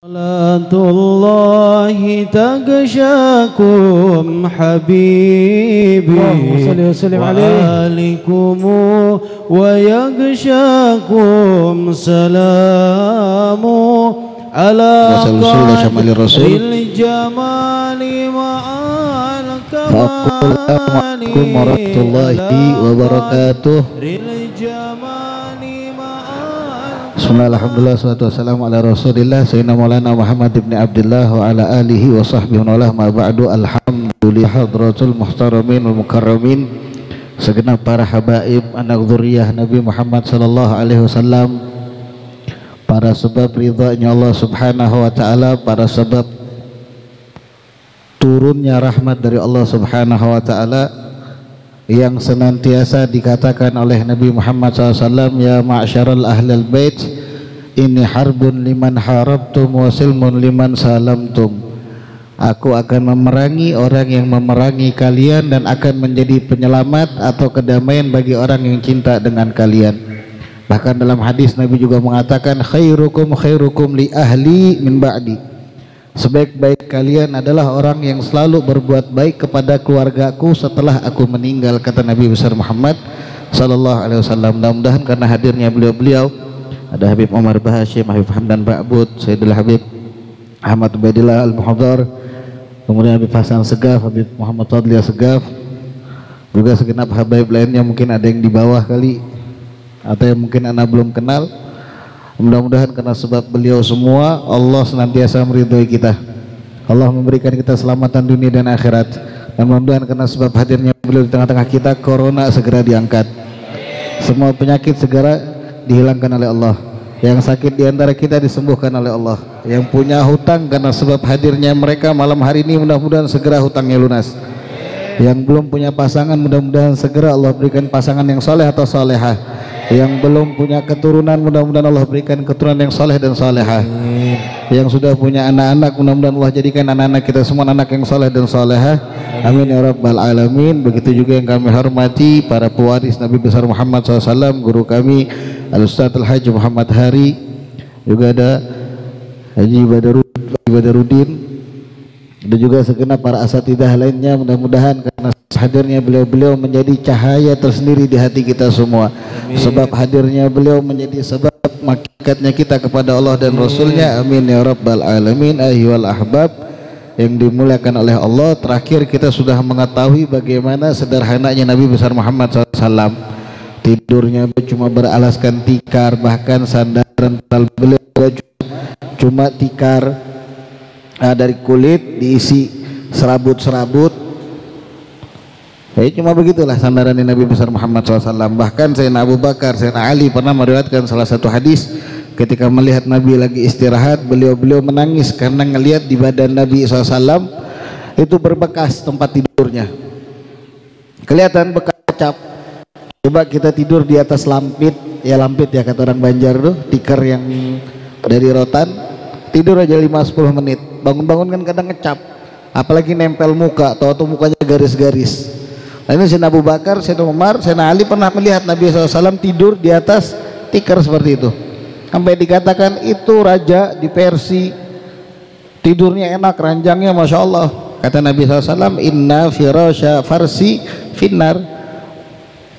Salatullahi taghshakum habibi wa alikumu wa yaghshakum salamu ala qadril jamali ma'al kamali warahmatullahi wabarakatuh. Bismillahirrahmanirrahim. Salatu wassalamu ala rasulillah Sayyidina Maulana Muhammad ibn Abdullah wa ala alihi wa sahbihi wa ala ma ba'du. Alhamdulillah hadratul muhtaramin wal mukarramin, segenap para habaib anak zuriyah Nabi Muhammad sallallahu alaihi wasallam, para sebab ridhanya Allah subhanahu wa ta'ala, para sebab turunnya rahmat dari Allah subhanahu wa ta'ala, yang senantiasa dikatakan oleh Nabi Muhammad SAW, ya ma'syaral ahlal bait, ini harbun liman harabtum wa silmun liman salamtum. Aku akan memerangi orang yang memerangi kalian dan akan menjadi penyelamat atau kedamaian bagi orang yang cinta dengan kalian. Bahkan dalam hadis Nabi juga mengatakan, khairukum khairukum li ahli min ba'di, sebaik-baik kalian adalah orang yang selalu berbuat baik kepada keluargaku setelah aku meninggal, kata Nabi besar Muhammad sallallahu alaihi wasallam. Mudah-mudahan karena hadirnya beliau-beliau, ada Habib Omar Bahashim, Habib Hamdan Ba'bud, Sayyidul Habib Ahmad Ubaidillah Al-Muhadhar, kemudian Habib Hasan Segaf, Habib Muhammad Fadliya Segaf, juga segenap habaib lainnya. Mungkin ada yang di bawah kali, atau yang mungkin anak belum kenal. Mudah-mudahan karena sebab beliau semua Allah senantiasa meridhoi kita, Allah memberikan kita keselamatan dunia dan akhirat. Dan mudah-mudahan karena sebab hadirnya beliau di tengah-tengah kita, corona segera diangkat, semua penyakit segera dihilangkan oleh Allah, yang sakit di antara kita disembuhkan oleh Allah, yang punya hutang karena sebab hadirnya mereka malam hari ini mudah-mudahan segera hutangnya lunas, yang belum punya pasangan mudah-mudahan segera Allah berikan pasangan yang soleh atau solehah, yang belum punya keturunan mudah-mudahan Allah berikan keturunan yang soleh dan solehah, yang sudah punya anak-anak mudah-mudahan Allah jadikan anak-anak kita semua anak yang soleh dan solehah, amin ya rabbal alamin. Begitu juga yang kami hormati para pewaris Nabi besar Muhammad SAW, guru kami Al-Ustadz Al-Hajj Muhammad Hari, juga ada Haji Badaruddin, dan juga segenap para asatidah lainnya. Mudah-mudahan karena hadirnya beliau-beliau menjadi cahaya tersendiri di hati kita semua. Amin. Sebab hadirnya beliau menjadi sebab makikatnya kita kepada Allah dan Rasulnya, amin ya rabbal alamin. Ayyuhal ahbab yang dimuliakan oleh Allah, terakhir kita sudah mengetahui bagaimana sederhananya Nabi besar Muhammad SAW. Tidurnya cuma beralaskan tikar, bahkan sandaran beliau cuma tikar dari kulit diisi serabut-serabut. Cuma begitulah sandaran Nabi besar Muhammad SAW. Bahkan Sayyidina Abu Bakar, Sayyidina Ali pernah meriwayatkan salah satu hadis, ketika melihat Nabi lagi istirahat, beliau menangis karena ngelihat di badan Nabi SAW itu berbekas tempat tidurnya, kelihatan bekas cap. Coba kita tidur di atas lampit, ya lampit ya kata orang Banjar tuh, tikar yang dari rotan, tidur aja 5-10 menit, bangun-bangun kan kadang ngecap, apalagi nempel muka, atau mukanya garis-garis. Nah ini Sayyidina Abu Bakar, Sayyidina Umar, Sayyidina Ali pernah melihat Nabi SAW tidur di atas tikar seperti itu, sampai dikatakan itu raja di Persia, tidurnya enak, ranjangnya Masya Allah. Kata Nabi SAW, inna firasya farsi finnar,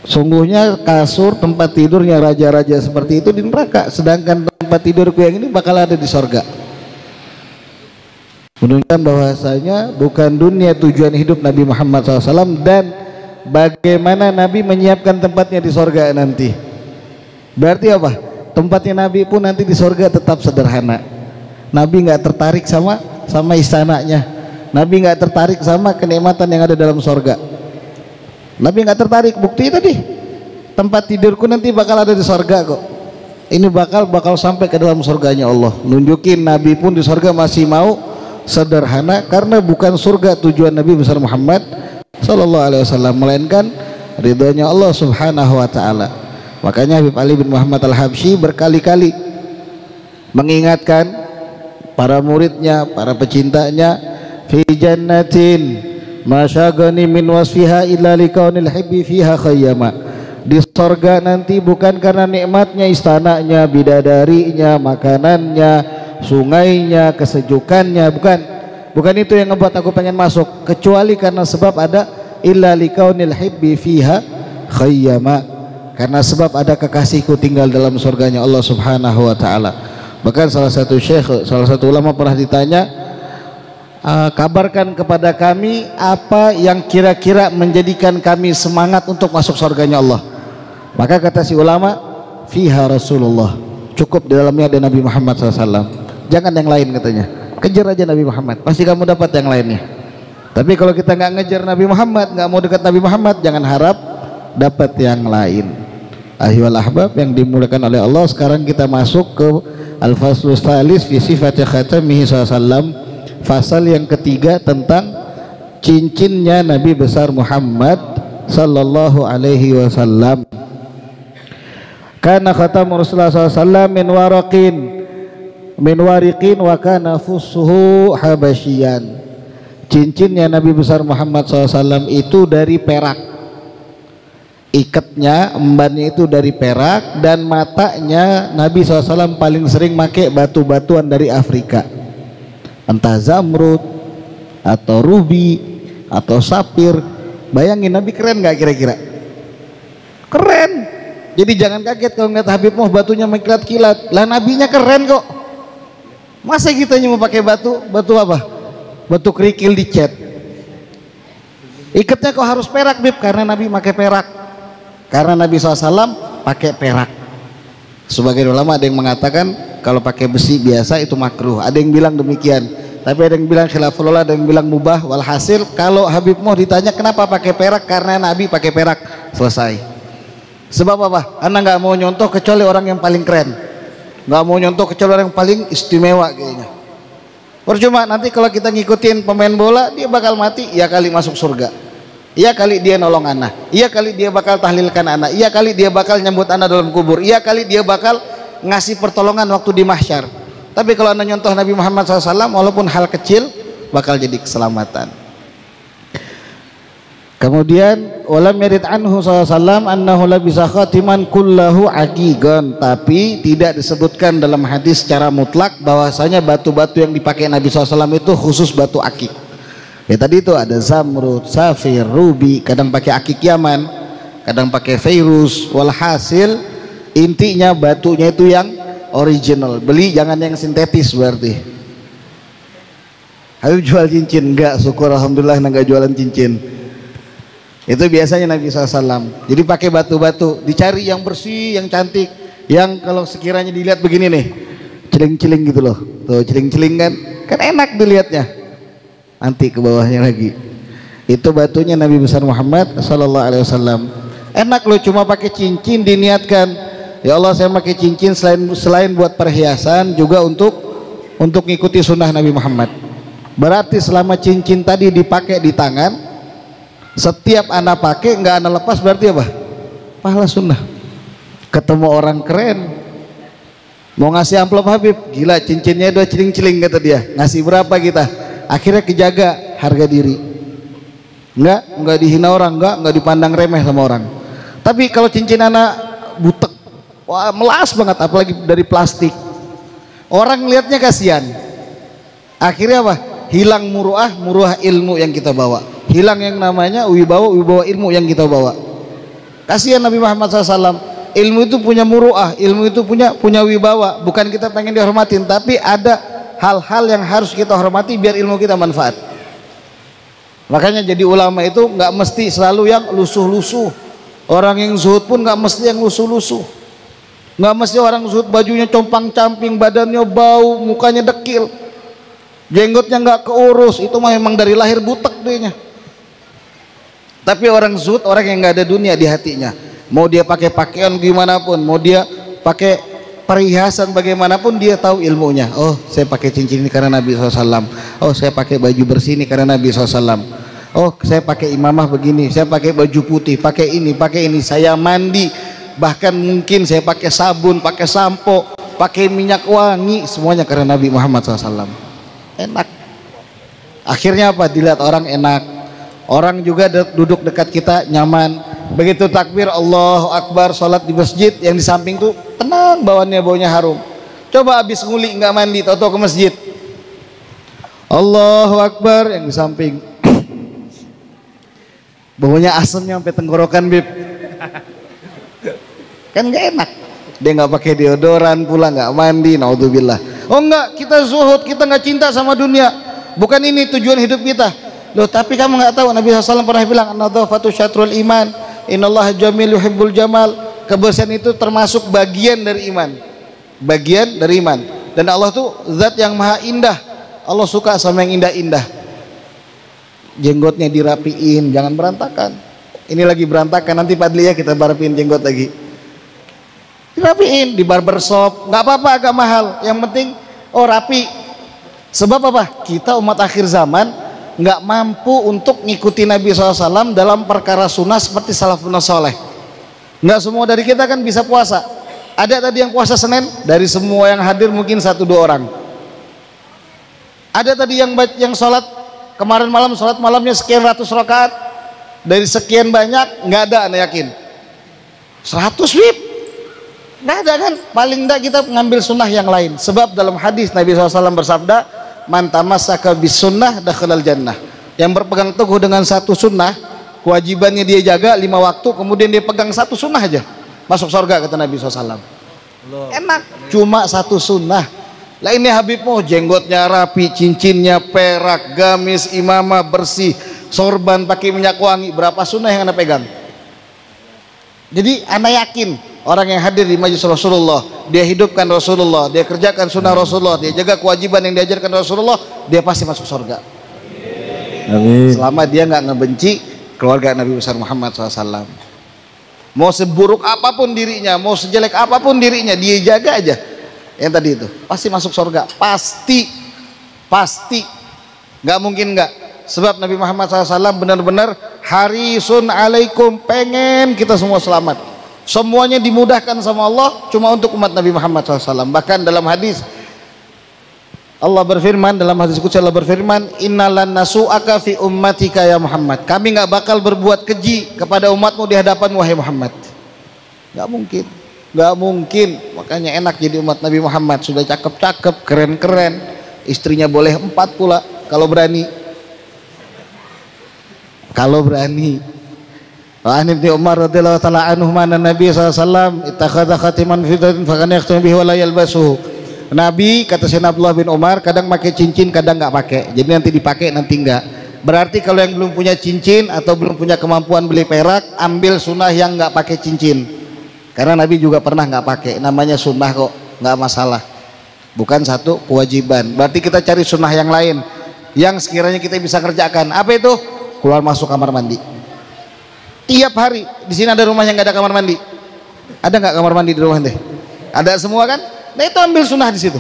sungguhnya kasur tempat tidurnya raja-raja seperti itu di neraka, sedangkan tempat tidurku yang ini bakal ada di sorga. Menunjukkan bahwasanya bukan dunia tujuan hidup Nabi Muhammad SAW, dan bagaimana Nabi menyiapkan tempatnya di sorga nanti. Berarti apa? Tempatnya Nabi pun nanti di sorga tetap sederhana. Nabi nggak tertarik sama istananya, Nabi nggak tertarik sama kenikmatan yang ada dalam sorga. Nabi nggak tertarik. Bukti tadi, tempat tidurku nanti bakal ada di sorga kok. Ini bakal sampai ke dalam sorganya Allah. Nunjukin Nabi pun di sorga masih mau sederhana, karena bukan surga tujuan Nabi besar Muhammad sallallahu alaihi wasallam, melainkan ridhonya Allah subhanahu wa ta'ala. Makanya Habib Ali bin Muhammad Al-Habsyi berkali-kali mengingatkan para muridnya, para pecintanya, fi jannatin masyagani min wasfiha illa likaunil hibbi fiha khayyama, di sorga nanti bukan karena nikmatnya istananya, bidadarinya, makanannya, sungainya, kesejukannya, bukan itu yang ngebuat aku pengen masuk, kecuali karena sebab ada illa likaunil hibbi fiha khayyama, karena sebab ada kekasihku tinggal dalam surganya Allah Subhanahu wa taala. Bahkan salah satu ulama pernah ditanya, kabarkan kepada kami apa yang kira-kira menjadikan kami semangat untuk masuk surganya Allah. Maka kata si ulama, fiha Rasulullah, cukup di dalamnya ada Nabi Muhammad SAW, jangan yang lain katanya, kejar aja Nabi Muhammad, pasti kamu dapat yang lainnya. Tapi kalau kita nggak ngejar Nabi Muhammad, nggak mau dekat Nabi Muhammad, jangan harap dapat yang lain. Ahyuhal ahbab yang dimuliakan oleh Allah, sekarang kita masuk ke Al-Faslus Tsalis fi sifati khatamihi sallallahu, fasal yang ketiga tentang cincinnya Nabi besar Muhammad sallallahu alaihi wasallam. Kana khatamu Rasulullah sallallahu min wariqin wa kana fussuhu habasyian. Cincinnya Nabi besar Muhammad SAW itu dari perak, ikatnya, embannya itu dari perak, dan matanya Nabi SAW paling sering pakai batu-batuan dari Afrika, entah zamrud atau ruby atau sapir. Bayangin Nabi keren nggak kira-kira? Keren. Jadi jangan kaget kalau ngeliat Habib Moh batunya mengkilat-kilat, lah nabinya keren kok. Masa kita mau pakai batu apa? Batu kerikil dicat. Ikatnya kok harus perak, Bib? Karena Nabi pakai perak. Karena Nabi SAW pakai perak. Sebagai ulama ada yang mengatakan kalau pakai besi biasa itu makruh, ada yang bilang demikian, tapi ada yang bilang khilafullah, ada yang bilang mubah. Walhasil kalau Habib Moh ditanya kenapa pakai perak, karena Nabi pakai perak, selesai. Sebab apa? Anda nggak mau nyontoh kecuali orang yang paling keren, nggak mau nyontoh kecuali orang yang paling istimewa kayaknya. Percuma nanti kalau kita ngikutin pemain bola, dia bakal mati, ya kali masuk surga, iya kali dia nolong anak, iya kali dia bakal tahlilkan anak, iya kali dia bakal nyambut anak dalam kubur, iya kali dia bakal ngasih pertolongan waktu di mahsyar. Tapi kalau anda nyontoh Nabi Muhammad SAW, walaupun hal kecil bakal jadi keselamatan. Kemudian walam yarid anhu sallallahu annahu labisa khatiman kullahu aqiqan, tapi tidak disebutkan dalam hadis secara mutlak bahwasanya batu-batu yang dipakai Nabi SAW itu khusus batu akik. Ya tadi itu ada zamrud, safir, ruby, kadang pakai akik Yaman, kadang pakai fairuz. Walhasil intinya batunya itu yang original. Beli jangan yang sintetis berarti. Habib jual cincin? Enggak, syukur alhamdulillah enggak jualan cincin. Itu biasanya Nabi SAW. Jadi pakai batu-batu, dicari yang bersih, yang cantik, yang kalau sekiranya dilihat begini nih, celing-celing gitu loh. Tuh celing-celing kan enak dilihatnya. Nanti ke bawahnya lagi. Itu batunya Nabi besar Muhammad SAW. Enak loh, cuma pakai cincin diniatkan. Ya Allah, saya pakai cincin selain buat perhiasan juga untuk ngikuti sunnah Nabi Muhammad. Berarti selama cincin tadi dipakai di tangan, setiap anak pakai nggak anak lepas, berarti apa? Pahala sunnah. Ketemu orang keren, mau ngasih amplop Habib, gila cincinnya udah celing-celing kata dia. Ngasih berapa kita? Akhirnya kejaga harga diri. Nggak dihina orang, nggak dipandang remeh sama orang. Tapi kalau cincin anak butek, wah melas banget, apalagi dari plastik. Orang lihatnya kasihan. Akhirnya apa? Hilang muruah ilmu yang kita bawa. Hilang yang namanya wibawa ilmu yang kita bawa. Kasihan Nabi Muhammad SAW. Ilmu itu punya muruah, ilmu itu punya wibawa. Bukan kita pengen dihormatin, tapi ada hal-hal yang harus kita hormati biar ilmu kita manfaat. Makanya jadi ulama itu nggak mesti selalu yang lusuh-lusuh. Orang yang zuhud pun nggak mesti yang lusuh-lusuh. Nggak mesti orang zuhud bajunya compang-camping, badannya bau, mukanya dekil, jenggotnya nggak keurus. Itu mah memang dari lahir butek dianya. Tapi orang zuhud, orang yang nggak ada dunia di hatinya, mau dia pakai pakaian gimana pun, mau dia pakai perhiasan bagaimanapun, dia tahu ilmunya. Oh, saya pakai cincin ini karena Nabi SAW. Oh, saya pakai baju bersih ini karena Nabi SAW. Oh, saya pakai imamah begini, saya pakai baju putih, pakai ini, saya mandi, bahkan mungkin saya pakai sabun, pakai sampo, pakai minyak wangi, semuanya karena Nabi Muhammad SAW. Enak. Akhirnya apa? Dilihat orang enak. Orang juga duduk dekat kita nyaman. Begitu takbir Allahu Akbar, sholat di masjid, yang di samping tuh tenang, baunya harum. Coba habis nguli nggak mandi, tahu-tahu ke masjid. Allahu Akbar, yang di samping baunya asamnya sampai tenggorokan, Bib. Kan nggak enak. Dia nggak pakai deodoran pula, nggak mandi, naudzubillah. Oh enggak, kita zuhud, kita nggak cinta sama dunia. Bukan ini tujuan hidup kita. Loh, tapi kamu nggak tahu Nabi SAW pernah bilang, an-nadhafatu syatrul iman, innallaha jamil yuhibbul jamal. Kebersihan itu termasuk bagian dari iman. Bagian dari iman. Dan Allah tuh zat yang maha indah. Allah suka sama yang indah-indah. Jenggotnya dirapiin, jangan berantakan. Ini lagi berantakan, nanti Padli ya kita barapiin jenggot lagi. Dirapiin di barbershop, nggak apa-apa, agak mahal. Yang penting rapi. Sebab apa? Kita umat akhir zaman nggak mampu untuk ngikuti Nabi SAW dalam perkara sunnah seperti salafun soleh. Nggak semua dari kita kan bisa puasa. Ada tadi yang puasa Senin, dari semua yang hadir mungkin 1-2 orang. Ada tadi yang sholat kemarin malam, sholat malamnya sekian ratus rakaat, dari sekian banyak nggak ada, anda yakin 100 wib? Nggak ada kan? Paling nggak kita mengambil sunnah yang lain. Sebab dalam hadis Nabi SAW bersabda, man tamassaka bis sunnah dakhalal jannah. Yang berpegang teguh dengan satu sunnah, kewajibannya dia jaga 5 waktu, kemudian dia pegang satu sunnah aja, masuk surga, kata Nabi SAW. Enak, cuma satu sunnah. Lah ini Habibmu jenggotnya rapi, cincinnya perak, gamis, imamah bersih, sorban pakai minyak wangi. Berapa sunnah yang anda pegang? Jadi anda yakin orang yang hadir di majelis Rasulullah, dia hidupkan Rasulullah, dia kerjakan sunnah Rasulullah, dia jaga kewajiban yang diajarkan Rasulullah, dia pasti masuk surga. Amin. Selama dia nggak ngebenci keluarga Nabi besar Muhammad SAW. Mau seburuk apapun dirinya, mau sejelek apapun dirinya, dia jaga aja yang tadi itu, pasti masuk surga. Pasti nggak mungkin nggak. Sebab Nabi Muhammad SAW benar-benar harisun alaikum, pengen kita semua selamat, semuanya dimudahkan sama Allah cuma untuk umat Nabi Muhammad SAW. Bahkan dalam hadis Allah berfirman, dalam hadis qudsi Allah berfirman, innalan nasu'aka fi ummatika ya Muhammad, kami nggak bakal berbuat keji kepada umatmu di hadapan wahai Muhammad. Nggak mungkin, nggak mungkin. Makanya enak jadi umat Nabi Muhammad, sudah cakep-cakep, keren-keren, istrinya boleh 4 pula kalau berani. Wa an Ibnu Umar radhiyallahu taala anhu mana Nabi SAW ittakhadha khatiman fidatin fa kana yakhtamu bihi wa la yalbasuhu. Nabi, kata Sayyidina Abdullah bin Umar, kadang pakai cincin, kadang nggak pakai. Jadi nanti dipakai, nanti enggak. Berarti kalau yang belum punya cincin atau belum punya kemampuan beli perak, ambil sunnah yang nggak pakai cincin. Karena Nabi juga pernah nggak pakai. Namanya sunnah kok, nggak masalah. Bukan satu kewajiban. Berarti kita cari sunnah yang lain yang sekiranya kita bisa kerjakan. Apa itu? Keluar masuk kamar mandi. Tiap hari. Di sini ada rumah yang nggak ada kamar mandi. Ada nggak kamar mandi di rumah deh? Ada semua kan? Nah itu ambil sunnah di situ.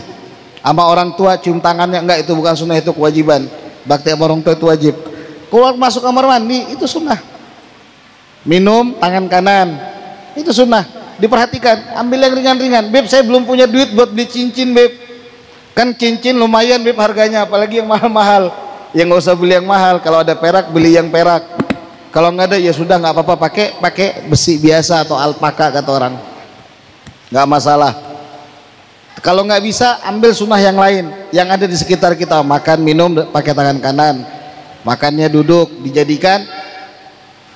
Sama orang tua cium tangannya, enggak, itu bukan sunnah, itu kewajiban. Bakti sama orang tua itu wajib. Keluar masuk kamar mandi itu sunnah. Minum tangan kanan itu sunnah. Diperhatikan, ambil yang ringan-ringan. Beb, saya belum punya duit buat beli cincin, Beb. Kan cincin lumayan, Beb, harganya, apalagi yang mahal-mahal. Ya nggak usah beli yang mahal. Kalau ada perak, beli yang perak. Kalau nggak ada ya sudah, nggak apa-apa, pakai besi biasa atau alpaka kata orang. Nggak masalah. Kalau nggak bisa, ambil sunnah yang lain yang ada di sekitar kita. Makan, minum pakai tangan kanan. Makannya duduk, dijadikan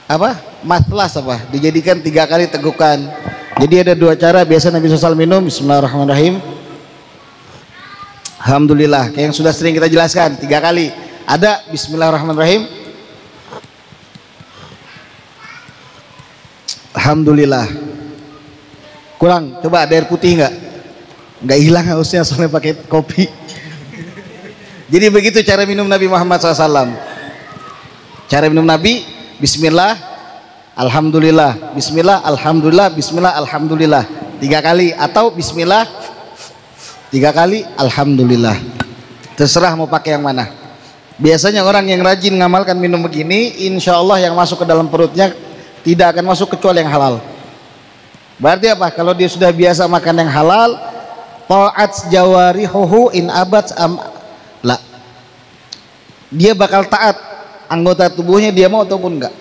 apa? Matlas apa? Dijadikan 3 kali tegukan. Jadi ada 2 cara biasa Nabi SAW minum. Bismillahirrahmanirrahim, alhamdulillah, kayak yang sudah sering kita jelaskan 3 kali. Ada Bismillahirrahmanirrahim, alhamdulillah. Kurang, coba ada air putih nggak hilang hausnya soalnya pakai kopi. Jadi begitu cara minum Nabi Muhammad SAW. Cara minum Nabi, Bismillah, alhamdulillah, Bismillah, alhamdulillah, Bismillah, alhamdulillah 3 kali, atau Bismillah 3 kali, alhamdulillah. Terserah mau pakai yang mana. Biasanya orang yang rajin ngamalkan minum begini, insya Allah yang masuk ke dalam perutnya tidak akan masuk kecuali yang halal. Berarti apa? Kalau dia sudah biasa makan yang halal, ta'at jawarihuhu in abat la, dia bakal taat, anggota tubuhnya dia mau ataupun enggak.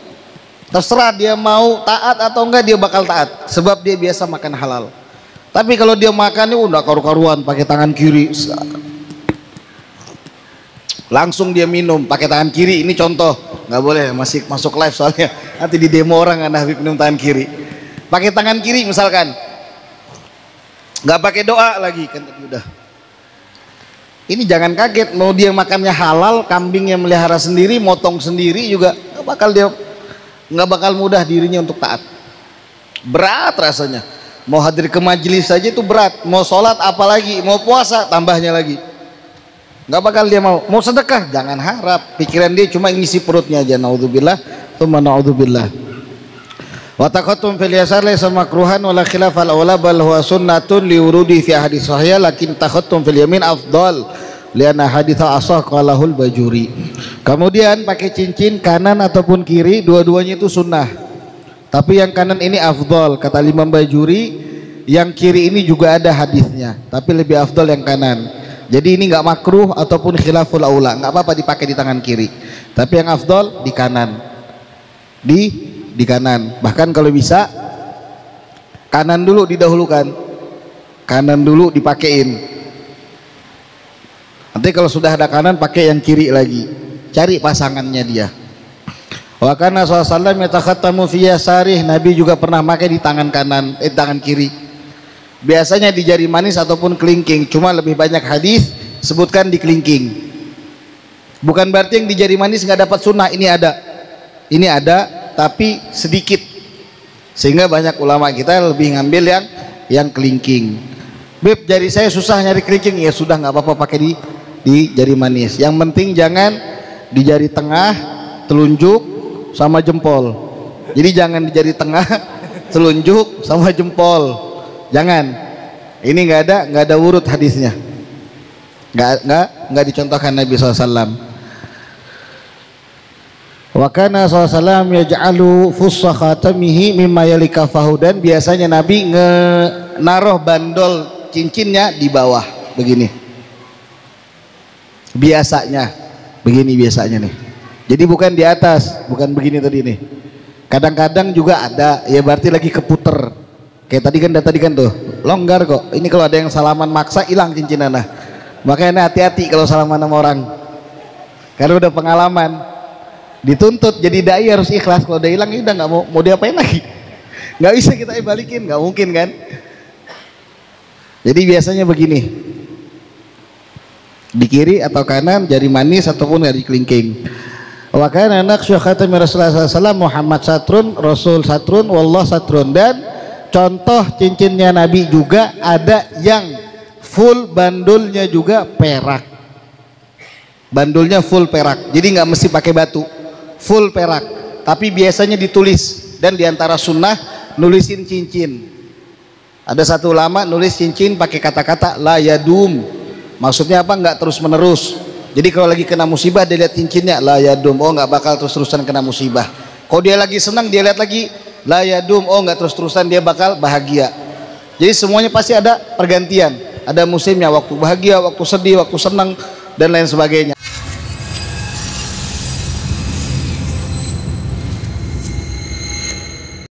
Terserah dia mau taat atau enggak, dia bakal taat sebab dia biasa makan halal. Tapi kalau dia makannya udah karu-karuan pakai tangan kiri, langsung dia minum pakai tangan kiri. Ini contoh, nggak boleh, masih masuk live soalnya nanti di demo orang Anda Habib minum tangan kiri. Pakai tangan kiri misalkan, nggak pakai doa lagi kan tadi udah. Ini jangan kaget, mau dia makannya halal, kambing yang melihara sendiri, motong sendiri juga nggak bakal mudah dirinya untuk taat. Berat rasanya. Mau hadir ke majelis saja itu berat, mau sholat apalagi, mau puasa tambahnya lagi. Nggak bakal dia mau sedekah, jangan harap. Pikiran dia cuma ngisi perutnya aja. Naudzubillah, tsumma naudzubillah. Wa taqattum fil yasar laysa makruhan wala khilafal aula bal huwa sunnatun liurudi fi hadis sahih lakin taqattum fil yamin afdal lianna haditha asah qalahul Bajuri. Kemudian pakai cincin kanan ataupun kiri, dua-duanya itu sunnah. Tapi yang kanan ini afdal kata Imam Bajuri, yang kiri ini juga ada hadisnya, tapi lebih afdal yang kanan. Jadi ini nggak makruh ataupun khilaful aula, nggak apa-apa dipakai di tangan kiri. Tapi yang afdal di kanan, di kanan. Bahkan kalau bisa kanan dulu didahulukan, kanan dulu dipakein. Nanti kalau sudah ada kanan pakai yang kiri lagi. Cari pasangannya dia. Wa kana sallallahu yatakhattamu fi yasarih, Nabi juga pernah pakai di tangan kanan, tangan kiri. Biasanya di jari manis ataupun kelingking, cuma lebih banyak hadis sebutkan di kelingking. Bukan berarti yang di jari manis nggak dapat sunnah, ini ada tapi sedikit, sehingga banyak ulama kita lebih ngambil yang kelingking. Beb, jari saya susah nyari kelingking, ya sudah nggak apa-apa pakai di jari manis. Yang penting jangan di jari tengah, telunjuk sama jempol. Jadi jangan di jari tengah, telunjuk sama jempol. Jangan. Ini nggak ada urut hadisnya. Nggak dicontohkan Nabi SAW. Wa kana SAW yaj'alu fussa khatamihi mimma yalikafahu, dan biasanya Nabi naruh bandol cincinnya di bawah begini. Biasanya nih. Jadi bukan di atas, bukan begini tadi nih. Kadang-kadang juga ada, ya berarti lagi keputer. Kayak tadi kan tuh, longgar kok. Ini kalau ada yang salaman maksa hilang cincinnya. Nah, makanya hati-hati kalau salaman sama orang. Karena udah pengalaman. Dituntut jadi dai harus ikhlas. Kalau udah hilang ya udah nggak mau diapain lagi. Nggak bisa kita balikin, nggak mungkin kan. Jadi biasanya begini. Di kiri atau kanan, jari manis ataupun jari kelingking. Wa kana naqsyu khatami Rasulullah SAW Muhammad satrun, Rasul satrun, wallah satrun. Dan contoh cincinnya Nabi juga ada yang full bandulnya juga perak. Bandulnya full perak. Jadi nggak mesti pakai batu, full perak. Tapi biasanya ditulis, dan diantara sunnah nulisin cincin. Ada satu ulama nulis cincin pakai kata-kata la yadum. Maksudnya apa? Nggak terus menerus. Jadi kalau lagi kena musibah dia lihat cincinnya la yadum, oh nggak bakal terus-terusan kena musibah. Kalau dia lagi senang dia lihat lagi la yadum, oh nggak terus-terusan dia bakal bahagia. Jadi semuanya pasti ada pergantian, ada musimnya, waktu bahagia, waktu sedih, waktu senang, dan lain sebagainya.